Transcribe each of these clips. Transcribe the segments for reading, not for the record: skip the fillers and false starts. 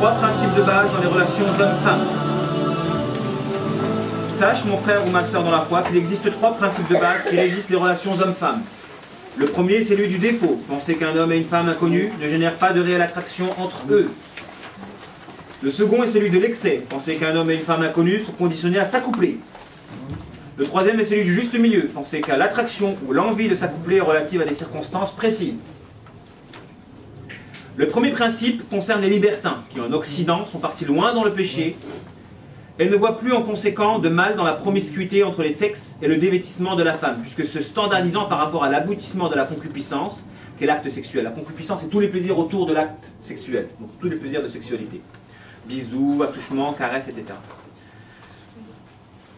trois principes de base dans les relations hommes-femmes. Sache, mon frère ou ma soeur dans la foi, qu'il existe trois principes de base qui régissent les relations hommes-femmes. Le premier, c'est celui du défaut. Penser qu'un homme et une femme inconnus ne génèrent pas de réelle attraction entre eux. Le second est celui de l'excès. Penser qu'un homme et une femme inconnus sont conditionnés à s'accoupler. Le troisième est celui du juste milieu. Penser qu'à l'attraction ou l'envie de s'accoupler est relative à des circonstances précises. Le premier principe concerne les libertins, qui en Occident sont partis loin dans le péché et ne voient plus en conséquent de mal dans la promiscuité entre les sexes et le dévêtissement de la femme, puisque se standardisant par rapport à l'aboutissement de la concupiscence, qui est l'acte sexuel. La concupiscence, c'est tous les plaisirs autour de l'acte sexuel, donc tous les plaisirs de sexualité. Bisous, attouchements, caresses, etc.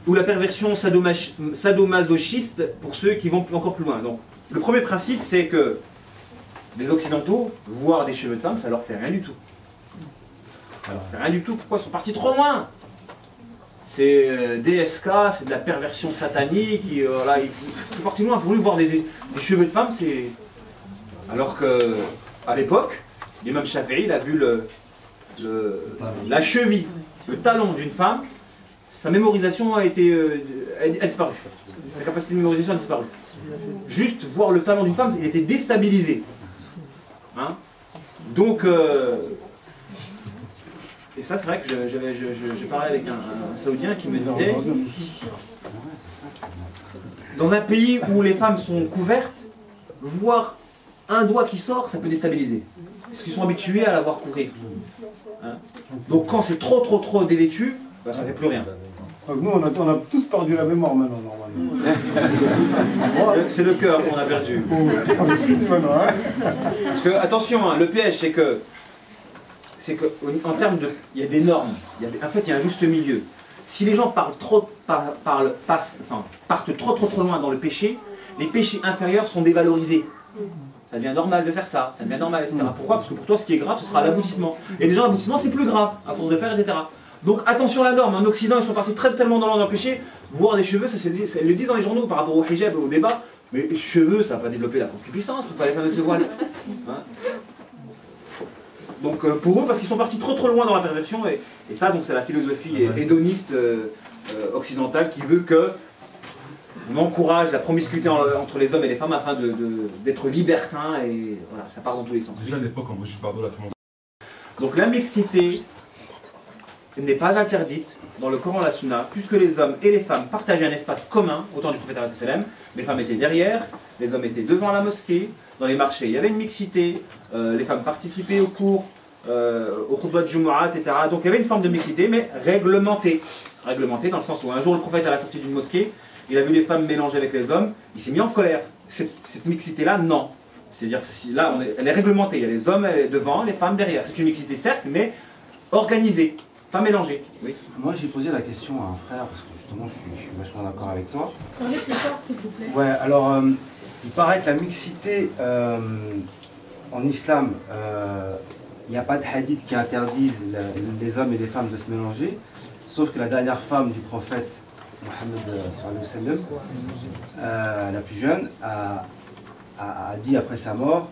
Ou la perversion sadomasochiste pour ceux qui vont encore plus loin. Donc, le premier principe, c'est que les Occidentaux, voir des cheveux de femme, ça leur fait rien du tout. Ça leur fait rien du tout. Pourquoi? Ils sont partis trop loin. C'est DSK, c'est de la perversion satanique. Voilà, ils sont partis loin. Pour lui, voir des cheveux de femme, c'est... Alors qu'à l'époque, l'imam Shafi'i, il a vu la cheville, le talon d'une femme, sa mémorisation a disparu. Sa capacité de mémorisation a disparu. Juste voir le talon d'une femme, il était déstabilisé. Hein? Donc, et ça c'est vrai que j'ai parlé avec un Saoudien qui me disait, dans un pays où les femmes sont couvertes, voir un doigt qui sort, ça peut déstabiliser. Parce qu'ils sont habitués à la voir couvrir. Hein? Donc quand c'est trop dévêtu, bah, ça ne fait plus rien. Nous, on a tous perdu la mémoire maintenant, normalement. C'est le cœur qu'on a perdu. Parce que, attention, hein, le piège, c'est que en termes de... Il y a des normes. En fait, il y a un juste milieu. Si les gens partent trop loin dans le péché, les péchés inférieurs sont dévalorisés. Ça devient normal de faire ça, ça devient normal, etc. Pourquoi? Parce que pour toi, ce qui est grave, ce sera l'aboutissement. Et déjà, l'aboutissement, c'est plus grave, à force de faire, etc. Donc attention à la norme, en Occident ils sont partis tellement dans le péché, voir des cheveux, ça ils le disent dans les journaux par rapport au hijab et au débat, mais les cheveux ça va pas développer la concupiscence, pourquoi les femmes se voilent, hein? Donc pour eux, parce qu'ils sont partis trop loin dans la perversion, et ça donc c'est la philosophie hédoniste occidentale qui veut que on encourage la promiscuité entre les hommes et les femmes afin d'être libertin, et voilà, ça part dans tous les sens. Déjà à l'époque, en vrai, je parle de la femme. Donc la mixité n'est pas interdite dans le Coran et la Sunna, puisque les hommes et les femmes partageaient un espace commun au temps du prophète sallam. Les femmes étaient derrière, les hommes étaient devant la mosquée, dans les marchés il y avait une mixité, les femmes participaient aux cours, au khutbah de Jumu'ah, etc. Donc il y avait une forme de mixité, mais réglementée. Réglementée dans le sens où un jour le prophète à la sortie d'une mosquée, il a vu les femmes mélanger avec les hommes, il s'est mis en colère. Cette mixité-là, non. C'est-à-dire que là, elle est réglementée, il y a les hommes devant, les femmes derrière. C'est une mixité certes, mais organisée. Pas mélangé. Oui. Moi j'ai posé la question à un frère, parce que justement je suis vachement d'accord avec toi. Parlez plus fort s'il vous plaît. Ouais, alors il paraît que la mixité en islam, il n'y a pas de hadith qui interdise les hommes et les femmes de se mélanger, sauf que la dernière femme du prophète, Mohammed, la plus jeune, a dit après sa mort,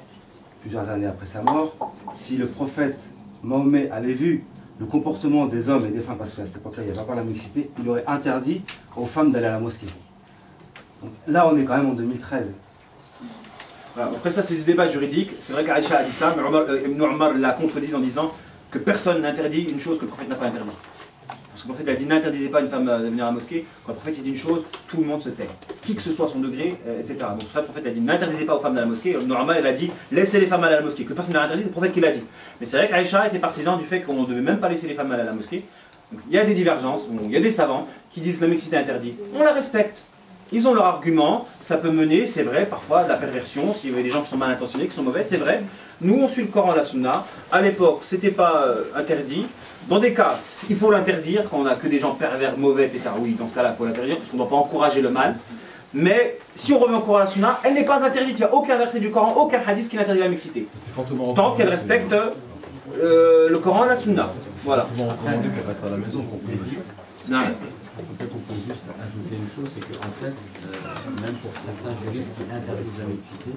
plusieurs années après sa mort, si le prophète Mahomet avait vu le comportement des hommes et des femmes, parce qu'à cette époque-là, il n'y avait pas la mixité, il aurait interdit aux femmes d'aller à la mosquée. Donc, là, on est quand même en 2013. Voilà, après ça, c'est du débat juridique. C'est vrai qu'Aïcha a dit ça, mais Ibn Omar l'a contredit en disant que personne n'interdit une chose que le prophète n'a pas interdit. Parce que le prophète a dit n'interdisez pas une femme de venir à la mosquée. Quand le prophète dit une chose, tout le monde se tait. Qui que ce soit son degré, etc. Donc ça, le prophète a dit n'interdisez pas aux femmes de la mosquée. Ibn Omar, elle a dit laissez les femmes aller à la mosquée. Que personne n'a interdit, c'est le prophète qui l'a dit. Mais c'est vrai qu'Aïcha était partisan du fait qu'on ne devait même pas laisser les femmes aller à la mosquée. Donc, il y a des divergences, il y a des savants qui disent que la mixité est interdite. On la respecte. Ils ont leur argument, ça peut mener, c'est vrai, parfois à de la perversion, s'il y a des gens qui sont mal intentionnés, qui sont mauvais, c'est vrai. Nous, on suit le Coran et la Sunna. À l'époque, c'était pas interdit. Dans des cas, il faut l'interdire, quand on n'a que des gens pervers, mauvais, etc. Oui, dans ce cas-là, il faut l'interdire, parce qu'on ne doit pas encourager le mal. Mais si on revient au Coran et à la Sunna, elle n'est pas interdite. Il n'y a aucun verset du Coran, aucun hadith qui n'interdit la mixité. Tant qu'elle respecte le Coran et la Sunna. Voilà. Qu'elle reste à la maison, Non. Peut-être on peut juste ajouter une chose, c'est qu'en fait, même pour certains juristes qui interdisent la mixité,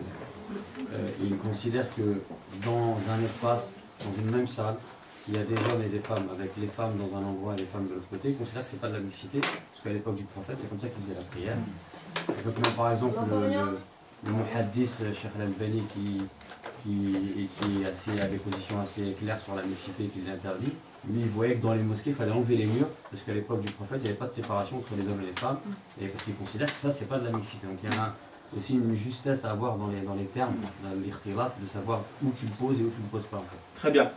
ils considèrent que dans un espace, dans une même salle, s'il y a des hommes et des femmes, avec les femmes dans un endroit et les femmes de l'autre côté, ils considèrent que c'est pas de la mixité, parce qu'à l'époque du prophète, c'est comme ça qu'ils faisaient la prière. Donc, même, par exemple, le muhaddis Cheikh Al-Albani qui a des positions assez claires sur la mixité qui l'interdit, lui il voyait que dans les mosquées il fallait enlever les murs parce qu'à l'époque du prophète il n'y avait pas de séparation entre les hommes et les femmes et parce qu'il considère que ça c'est pas de la mixité. Donc il y a aussi une justesse à avoir dans les termes, dans l'irtirat, de savoir où tu le poses et où tu le poses pas. En fait. Très bien.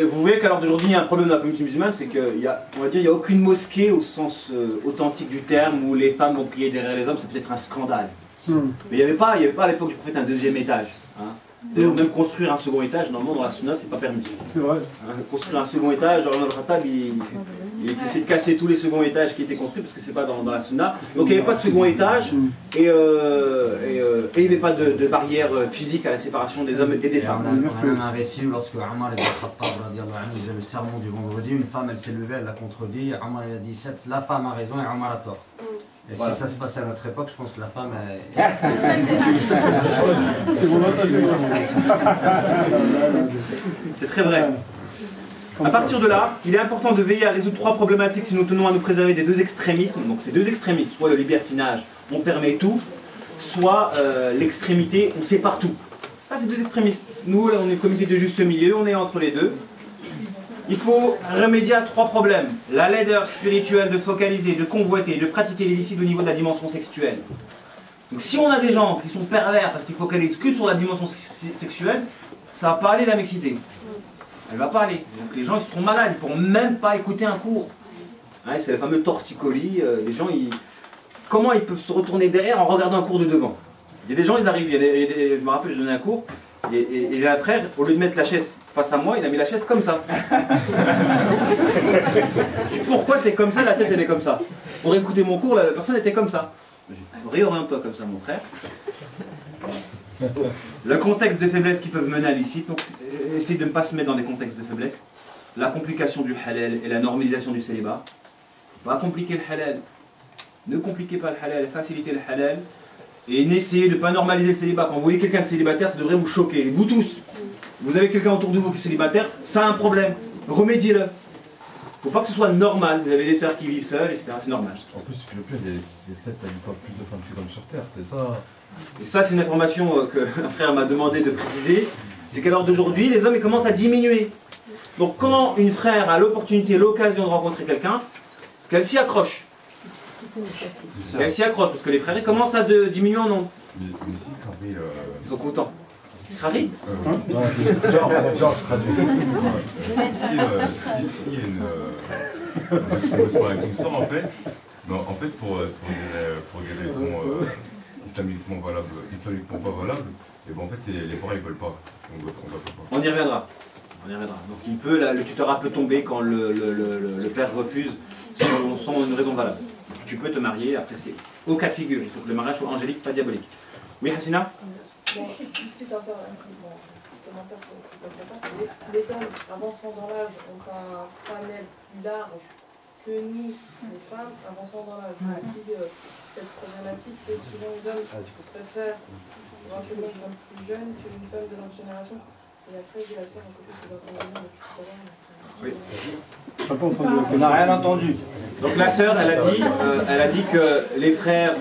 Vous voyez qu'à l'heure d'aujourd'hui il y a un problème dans la communauté musulmane, c'est qu'il y a, on va dire, il y a aucune mosquée au sens authentique du terme où les femmes vont prier derrière les hommes, c'est peut-être un scandale. Mais il n'y avait pas à l'époque du prophète un deuxième étage. Hein. D'ailleurs, même construire un second étage, normalement dans la sunna, c'est pas permis. C'est vrai. Hein, construire un second étage, Omar al-Khattab, il essaie de casser tous les seconds étages qui étaient construits parce que c'est pas dans la sunna. Donc il n'y avait pas de second étage et il n'y avait pas de barrière physique à la séparation des hommes et des femmes. On a un récit où lorsque Omar ibn Khattab disait le sermon du vendredi, une femme elle s'est levée, elle l'a contredit, Omar il a dit la femme a raison et Omar a tort. Et voilà. Si ça se passe à notre époque, je pense que la femme est... C'est très vrai. À partir de là, il est important de veiller à résoudre trois problématiques si nous tenons à nous préserver des deux extrémismes. Donc ces deux extrémismes, soit le libertinage, on permet tout, soit l'extrémité, on sépare tout. Ça c'est deux extrémismes. Nous, là, on est le comité de juste milieu, on est entre les deux. Il faut remédier à trois problèmes. La laideur spirituelle de focaliser, de convoiter, de pratiquer l'illicite au niveau de la dimension sexuelle. Donc si on a des gens qui sont pervers parce qu'ils focalisent que sur la dimension sexuelle, ça ne va pas aller la mixité. Elle ne va pas aller. Donc les gens ils seront malades, ils ne pourront même pas écouter un cours. Hein, c'est le fameux torticolis. Les gens, comment ils peuvent se retourner derrière en regardant un cours de devant? Il y a des gens, ils arrivent, je me rappelle, je donnais un cours, et un frère, au lieu de mettre la chaise face à moi, il a mis la chaise comme ça. Pourquoi tu es comme ça, la tête elle est comme ça? Pour écouter mon cours, la personne était comme ça. Réoriente-toi comme ça, mon frère. Le contexte de faiblesse qui peuvent mener à l'illicite, donc essayez de ne pas se mettre dans des contextes de faiblesse. La complication du halal et la normalisation du célibat. Pas compliquer le halal. Ne compliquez pas le halal, facilitez le halal. Et n'essayez de ne pas normaliser le célibat. Quand vous voyez quelqu'un de célibataire, ça devrait vous choquer. Vous tous, vous avez quelqu'un autour de vous qui est célibataire, ça a un problème. Remédiez-le. Il ne faut pas que ce soit normal. Vous avez des sœurs qui vivent seules, etc. C'est normal. En plus, le pire, c'est 7 à 8 fois plus de femmes que d'hommes sur Terre, c'est ça? Et ça, c'est une information qu'un frère m'a demandé de préciser. C'est qu'à l'heure d'aujourd'hui, les hommes ils commencent à diminuer. Donc quand une frère a l'opportunité, l'occasion de rencontrer quelqu'un, qu'elle s'y accroche. Elle s'y accroche parce que les frères ils commencent à diminuer en nombre. Mais si, Khari, Ils sont contents. Khari genre, je traduis. Si il y a une soirée comme ça, en fait, pour des raisons islamiquement pas valables, et ben en fait, les parents ils veulent pas. On y reviendra. Donc il peut, le tutorat peut tomber quand le père refuse sans une raison valable. Tu peux te marier, après c'est au cas de figure, il faut que le mariage soit angélique, pas diabolique. Oui, Hassina? Bon, petit commentaire sur ça. Les hommes avançant dans l'âge ont un panel plus large que nous, les femmes, avançant dans l'âge. Si cette problématique fait que souvent les hommes préfèrent éventuellement une femme plus jeune qu'une femme de notre génération. Et après, j'ai la sœur à côté qui va prendre depuis tout à l'heure. Oui. On n'a rien entendu. Donc la sœur, elle a dit que les frères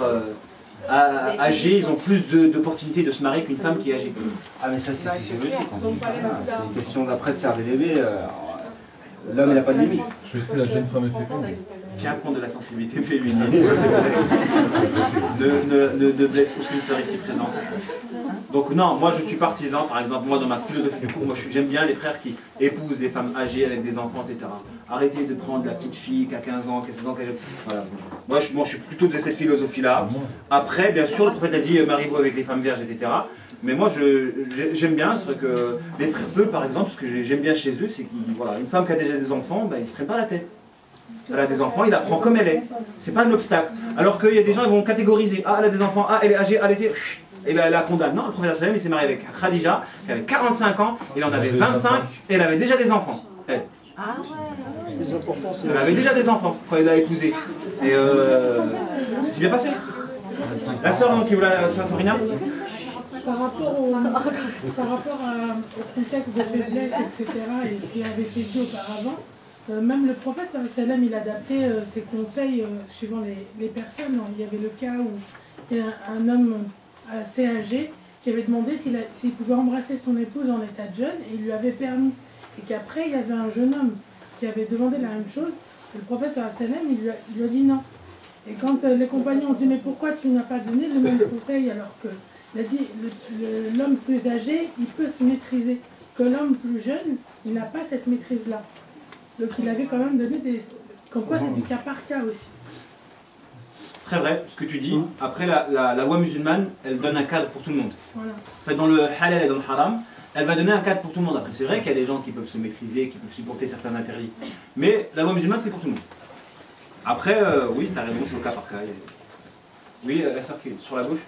âgés, ils ont plus d'opportunités de se marier qu'une femme qui est âgée. Ah mais ça c'est physiologique. C'est une question d'après de faire des bébés. L'homme il n'a pas de limite. Je suis la jeune femme féconde. Tiens compte de la sensibilité féminine. Ne blesse aucune sœur ici présente. Donc non, moi je suis partisan, par exemple, moi dans ma philosophie du cours, moi j'aime bien les frères qui épousent des femmes âgées avec des enfants, etc. Arrêtez de prendre la petite fille qui a 15 ans, qui a 16 ans, voilà. Moi je suis plutôt de cette philosophie-là. Après, bien sûr, le prophète a dit mariez-vous avec les femmes vierges, etc. Mais moi j'aime bien, c'est vrai que les frères Peul, par exemple, ce que j'aime bien chez eux, c'est qu'une femme qui a déjà des enfants, ben, ils ne se prennent pas la tête. Elle a des enfants, il la prend comme elle est. C'est pas un obstacle. Alors qu'il y a des gens, ils vont catégoriser. Ah, elle a des enfants, ah, elle est âgée, elle était... Et elle la condamne. Non, le prophète sallam, il s'est marié avec Khadija, qui avait 45 ans, il en avait 25, et elle avait déjà des enfants. Elle. Elle avait déjà des enfants quand il l'a épousée. Et c'est bien passé. La sœur qui voulait la sœur Sabrina. par rapport au contexte de faiblesse, etc., et ce qui avait été dit auparavant, même le prophète, sallam, il adaptait ses conseils suivant les personnes. Il y avait le cas où il y a un homme assez âgé qui avait demandé s'il pouvait embrasser son épouse en état de jeûne, et il lui avait permis. Et qu'après, il y avait un jeune homme qui avait demandé la même chose, et le prophète, sallam, il lui a dit non. Et quand les compagnons ont dit « Mais pourquoi tu n'as pas donné le même conseil ?» alors que il a dit l'homme plus âgé, il peut se maîtriser. Que l'homme plus jeune, il n'a pas cette maîtrise-là. Donc il avait quand même donné des... Comme quoi c'est du cas par cas aussi. Très vrai, ce que tu dis. Après, la loi musulmane, elle donne un cadre pour tout le monde. Voilà. En fait, dans le halal et dans le haram, elle va donner un cadre pour tout le monde. Après, c'est vrai qu'il y a des gens qui peuvent se maîtriser, qui peuvent supporter certains interdits. Mais la loi musulmane, c'est pour tout le monde. Après, oui, tu as raison, c'est au cas par cas. Oui, la sœur qui est sur la gauche.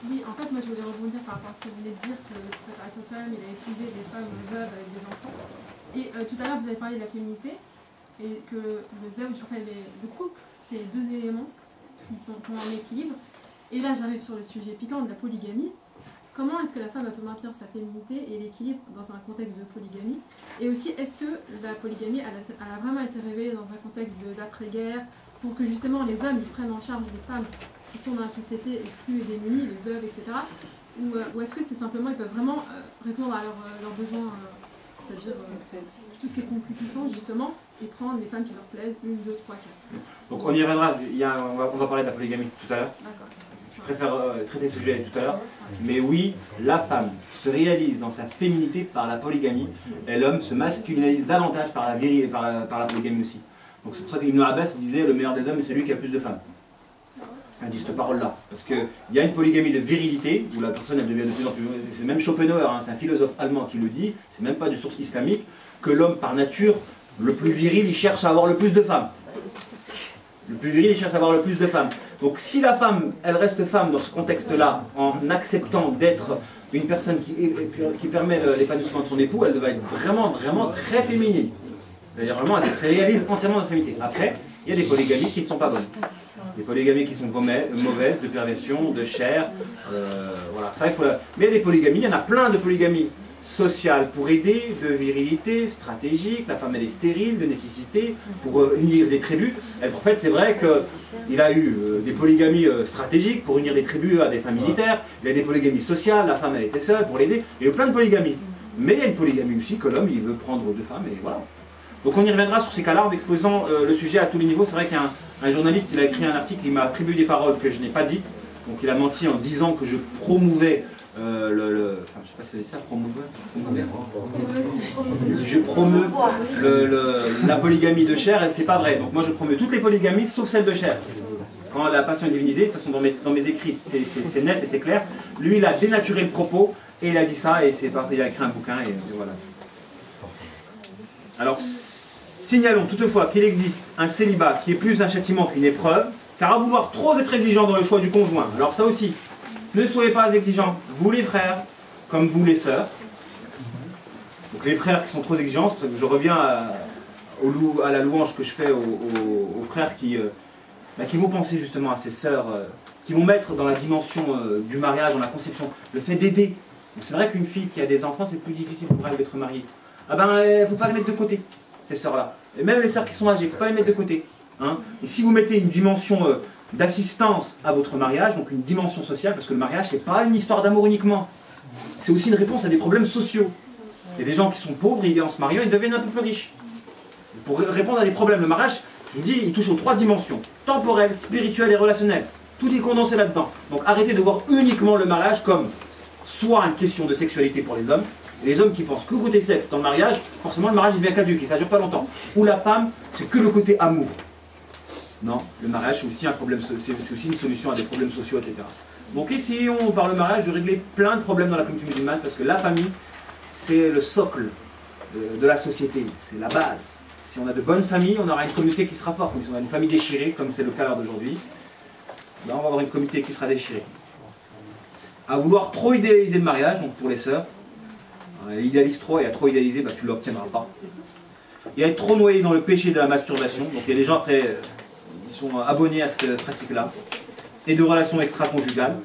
Oui, en fait, moi je voulais rebondir par rapport à ce que vous venez de dire, que le prophète il a épousé des femmes veuves avec des enfants. Et tout à l'heure, vous avez parlé de la féminité, et que le couple, c'est deux éléments qui ont un équilibre. Et là, j'arrive sur le sujet piquant de la polygamie. Comment est-ce que la femme peut maintenir sa féminité et l'équilibre dans un contexte de polygamie? Et aussi, est-ce que la polygamie elle a vraiment été révélée dans un contexte d'après-guerre pour que justement les hommes ils prennent en charge les femmes qui sont dans la société exclues et démunies, les veuves, etc. Ou est-ce que c'est simplement, ils peuvent vraiment répondre à leurs besoins, c'est-à-dire tout ce qui est concupiscence justement, et prendre des femmes qui leur plaisent, 1, 2, 3, 4. Donc on y reviendra, on va parler de la polygamie tout à l'heure. D'accord. Je préfère traiter ce sujet tout à l'heure. Mais oui, la femme se réalise dans sa féminité par la polygamie, et l'homme se masculinise davantage par la polygamie aussi. Donc c'est pour ça qu'Ibn Abbas disait le meilleur des hommes, c'est celui qui a plus de femmes. Elle dit cette parole-là. Parce qu'il y a une polygamie de virilité, où la personne elle devient de plus en plus... C'est même Schopenhauer, hein, c'est un philosophe allemand qui le dit, c'est même pas de source islamique, que l'homme par nature, le plus viril, il cherche à avoir le plus de femmes. Le plus viril, il cherche à avoir le plus de femmes. Donc si la femme, elle reste femme dans ce contexte-là, en acceptant d'être une personne qui permet l'épanouissement de son époux, elle va être vraiment, vraiment très féminine. C'est-à-dire vraiment, elle se réalise entièrement dans sa féminité. Après, il y a des polygamies qui ne sont pas bonnes. Des polygamies qui sont mauvaises, de perversion, de chair, voilà, ça il faut... Mais il y a des polygamies, il y en a plein de polygamies sociales pour aider, de virilité, stratégique, la femme elle est stérile, de nécessité, pour unir des tribus. Et le prophète, c'est vrai qu'il a eu des polygamies stratégiques pour unir des tribus à des fins militaires, il y a des polygamies sociales, la femme elle était seule pour l'aider, il y a eu plein de polygamies. Mais il y a une polygamie aussi que l'homme il veut prendre deux femmes et voilà. Donc on y reviendra sur ces cas-là en exposant le sujet à tous les niveaux. C'est vrai qu'un journaliste il a écrit un article, il m'a attribué des paroles que je n'ai pas dites. Donc il a menti en disant que je promouvais enfin je sais pas si c'est ça, je promeus la polygamie de chair et c'est pas vrai. Donc moi je promeux toutes les polygamies sauf celle de chair. Quand la passion est divinisée, de toute façon dans mes écrits c'est net et c'est clair. Lui il a dénaturé le propos et il a dit ça et c'est parti, il a écrit un bouquin et voilà. Alors signalons toutefois qu'il existe un célibat qui est plus un châtiment qu'une épreuve, car à vouloir trop être exigeant dans le choix du conjoint, alors ça aussi, ne soyez pas exigeants, vous les frères, comme vous les sœurs. Donc les frères qui sont trop exigeants, c'est pour ça que je reviens à la louange que je fais aux frères qui vont penser justement à ces sœurs, qui vont mettre dans la dimension du mariage, dans la conception, le fait d'aider. C'est vrai qu'une fille qui a des enfants, c'est plus difficile pour elle d'être mariée. Ah ben, il ne faut pas les mettre de côté, ces sœurs-là. Et même les sœurs qui sont âgées, il ne faut pas les mettre de côté. Hein. Et si vous mettez une dimension d'assistance à votre mariage, donc une dimension sociale, parce que le mariage, ce n'est pas une histoire d'amour uniquement. C'est aussi une réponse à des problèmes sociaux. Il y a des gens qui sont pauvres, et en se mariant, ils deviennent un peu plus riches. Pour répondre à des problèmes, le mariage, je vous dis, il touche aux trois dimensions. Temporelle, spirituelle et relationnelle. Tout est condensé là-dedans. Donc arrêtez de voir uniquement le mariage comme soit une question de sexualité pour les hommes, et les hommes qui pensent que côté sexe dans le mariage, forcément le mariage devient caduque et ça ne dure pas longtemps. Ou la femme, c'est que le côté amour. Non, le mariage c'est aussi un problème, c'est aussi une solution à des problèmes sociaux, etc. Donc essayons par le mariage de régler plein de problèmes dans la communauté musulmane parce que la famille, c'est le socle de la société, c'est la base. Si on a de bonnes familles, on aura une communauté qui sera forte. Mais si on a une famille déchirée, comme c'est le cas d'aujourd'hui, ben on va avoir une communauté qui sera déchirée. À vouloir trop idéaliser le mariage, donc pour les sœurs, elle idéalise trop et à trop idéaliser, bah, tu ne l'obtiendras pas. Et à être trop noyé dans le péché de la masturbation, donc il y a des gens après, ils sont abonnés à cette pratique-là, et de relations extra-conjugales.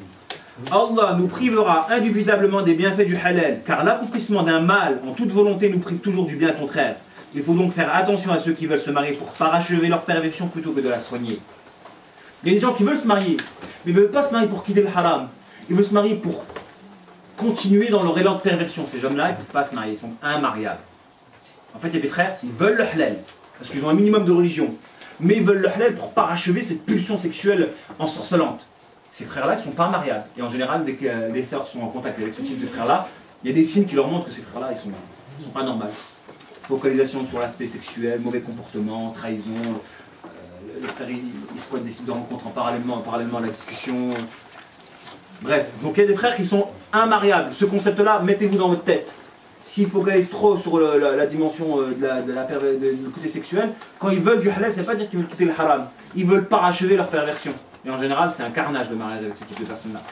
Allah nous privera indubitablement des bienfaits du halal, car l'accomplissement d'un mal en toute volonté nous prive toujours du bien contraire. Il faut donc faire attention à ceux qui veulent se marier pour parachever leur perversion plutôt que de la soigner. Il y a des gens qui veulent se marier, mais ils ne veulent pas se marier pour quitter le haram. Ils veulent se marier pour continuer dans leur élan de perversion. Ces hommes-là, ils ne peuvent pas se marier, ils sont immariables. En fait, il y a des frères qui veulent le halal, parce qu'ils ont un minimum de religion. Mais ils veulent le halal pour parachever cette pulsion sexuelle ensorcelante. Ces frères-là, ils ne sont pas mariables. Et en général, dès que les sœurs sont en contact avec ce type de frères-là, il y a des signes qui leur montrent que ces frères-là, ils ne sont pas normaux. Focalisation sur l'aspect sexuel, mauvais comportement, trahison. Le frère, il squatte des sites de rencontres parallèlement à la discussion. Bref, donc il y a des frères qui sont immariables. Ce concept-là, mettez-vous dans votre tête. S'ils focalisent trop sur la dimension du côté sexuel, quand ils veulent du halal, ça ne veut pas dire qu'ils veulent quitter le haram. Ils veulent parachever leur perversion. Et en général, c'est un carnage le mariage avec ce type de personnes-là.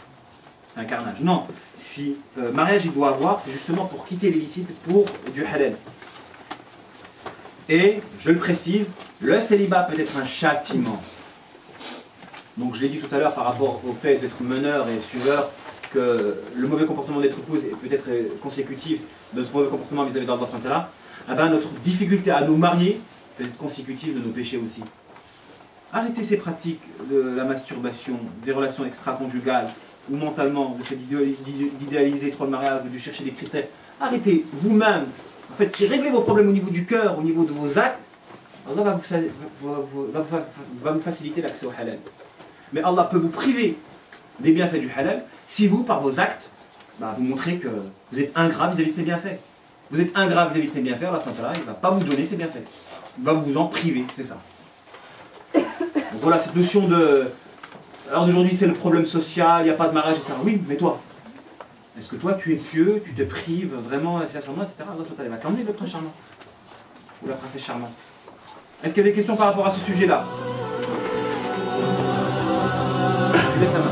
C'est un carnage. Non, si mariage il doit avoir, c'est justement pour quitter l'illicite pour du halal. Et, je le précise, le célibat peut être un châtiment. Donc je l'ai dit tout à l'heure par rapport au fait d'être meneur et suiveur, que le mauvais comportement d'être épouse est peut-être consécutif de notre mauvais comportement vis-à-vis d'Allah. Eh ben, notre difficulté à nous marier peut être consécutive de nos péchés aussi. Arrêtez ces pratiques de la masturbation, des relations extra-conjugales, ou mentalement, de fait d'idéaliser trop le mariage, ou de chercher des critères. Arrêtez vous-même. En fait, réglez vos problèmes au niveau du cœur, au niveau de vos actes. Allah va vous faciliter l'accès au halal. Mais Allah peut vous priver des bienfaits du halal si vous, par vos actes, vous montrez que vous êtes ingrat vis-à-vis de ces bienfaits. Vous êtes ingrat vis-à-vis de ces bienfaits, Allah il ne va pas vous donner ces bienfaits. Il va vous en priver, c'est ça. Donc voilà, cette notion de... Alors d'aujourd'hui, c'est le problème social, il n'y a pas de mariage, etc. Oui, mais toi, est-ce que toi, tu es pieux, tu te prives vraiment, sincèrement, etc. Allah elle va t'emmener le prince charmant. Ou la princesse charmante. Est-ce qu'il y a des questions par rapport à ce sujet-là? Je laisse la main.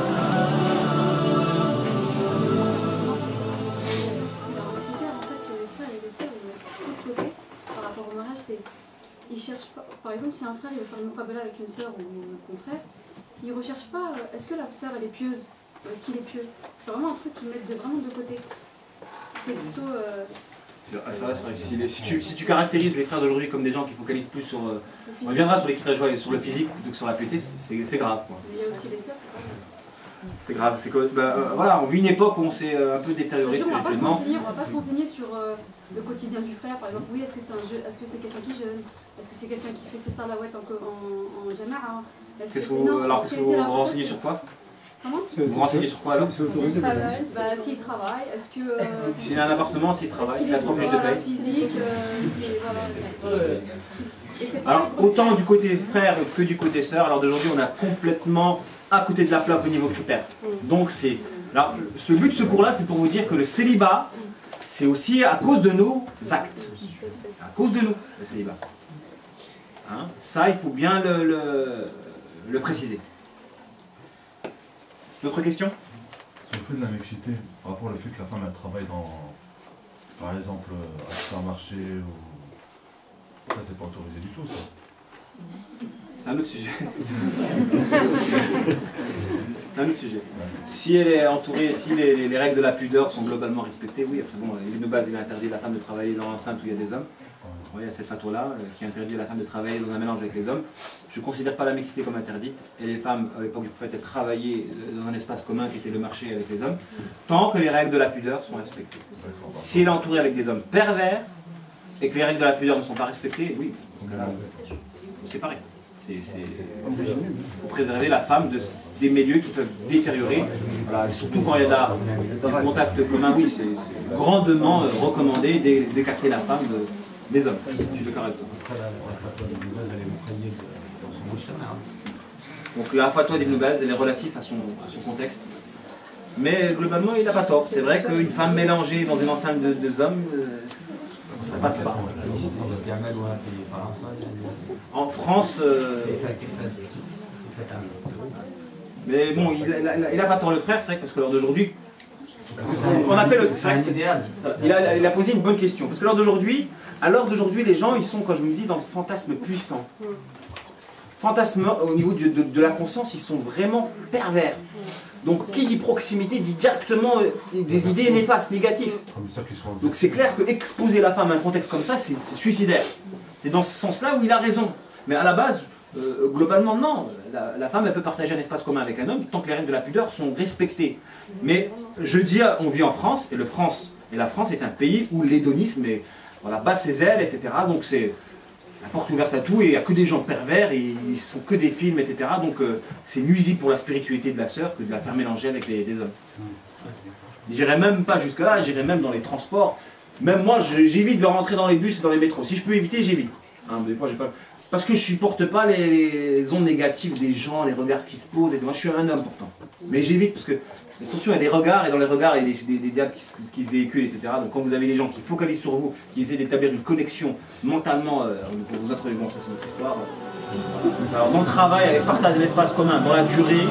Ils cherchent pas, par exemple, si un frère il veut faire une muqabala avec une sœur ou le contraire, ils ne recherchent pas est-ce que la sœur elle est pieuse ou est-ce qu'il est pieux. C'est vraiment un truc qu'ils mettent vraiment de côté. C'est plutôt. C'est vrai, si tu caractérises les frères d'aujourd'hui comme des gens qui focalisent plus sur. On reviendra sur les critères de joie et sur le physique plutôt que sur la piété, c'est grave. Quoi. Il y a aussi les sœurs, c'est pas grave. C'est grave, c'est que voilà, on vit une époque où on s'est un peu détérioré spirituellement. On va pas se renseigner sur le quotidien du frère, par exemple, oui, est-ce que c'est quelqu'un qui jeûne, est-ce que c'est quelqu'un qui fait ses salawats en jama'a, qu'est-ce que vous vous renseignez sur quoi? Comment? Vous vous renseignez sur quoi alors? S'il travaille, est-ce que... S'il a un appartement, s'il travaille, s'il a 3 fiches de paye. Physique, alors autant du côté frère que du côté sœur, alors d'aujourd'hui on a complètement à côté de la plaque au niveau critères. Donc c'est... Alors ce but de ce cours là c'est pour vous dire que le célibat c'est aussi à cause de nos actes. À cause de nous, le célibat. Hein? Ça il faut bien le préciser. D'autres questions? Sur le fait de la mixité, par rapport au fait que la femme elle travaille dans, par exemple, à supermarché ou... Ça c'est pas autorisé du tout ça. C'est un autre sujet. C'est un autre sujet. Si elle est entourée, si les règles de la pudeur sont globalement respectées, oui, après bon, de base il interdit à la femme de travailler dans l'enceinte où il y a des hommes. Oui, il y a cette fatwa-là qui interdit à la femme de travailler dans un mélange avec les hommes. Je ne considère pas la mixité comme interdite. Et les femmes, à l'époque du prophète, elles travaillaient dans un espace commun qui était le marché avec les hommes, tant que les règles de la pudeur sont respectées. Si elle est entourée avec des hommes pervers, et que les règles de la pudeur ne sont pas respectées, oui, parce que là, c'est pareil. C'est pour préserver la femme des milieux qui peuvent détériorer. Voilà, surtout quand il y a des contacts communs, oui, c'est grandement recommandé d'écarter la femme des hommes. Je suis d'accord avec toi. Donc la fatwa d'Ibn Baz, elle est relative à son contexte. Mais globalement, il n'a pas tort. C'est vrai qu'une femme mélangée dans une enceinte de deux hommes, ça passe pas. En France... Mais bon, il n'a pas tort le frère, c'est vrai, parce que lors d'aujourd'hui... On a fait le... Il a posé une bonne question. Parce que à l'heure d'aujourd'hui, les gens, ils sont, quand je me dis, dans le fantasme puissant. fantasmes au niveau de la conscience, ils sont vraiment pervers. Donc qui dit proximité dit directement des idées néfastes, négatives. Donc c'est clair que exposer la femme à un contexte comme ça, c'est suicidaire. C'est dans ce sens-là où il a raison. Mais à la base, globalement, non. La femme, elle peut partager un espace commun avec un homme tant que les règles de la pudeur sont respectées. Mais je dis, on vit en France, et la France est un pays où l'hédonisme bat ses ailes, etc. Donc c'est la porte ouverte à tout, et il n'y a que des gens pervers, et ils font que des films, etc. Donc c'est nuisible pour la spiritualité de la sœur que de la faire mélanger avec des hommes. J'irai même pas jusque là, j'irai même dans les transports. Même moi, j'évite de rentrer dans les bus et dans les métros. Si je peux éviter, j'évite. Hein, des fois, j'ai pas... Parce que je supporte pas les ondes négatives des gens, les regards qui se posent. Et moi, je suis un homme pourtant. Mais j'évite parce que, attention, il y a des regards, et dans les regards, il y a des diables qui se véhiculent, etc. Donc quand vous avez des gens qui focalisent sur vous, qui essaient d'établir une connexion mentalement, pour vous introduire, bon, ça c'est notre histoire. Alors dans le travail, avec partage de l'espace commun, dans la durée,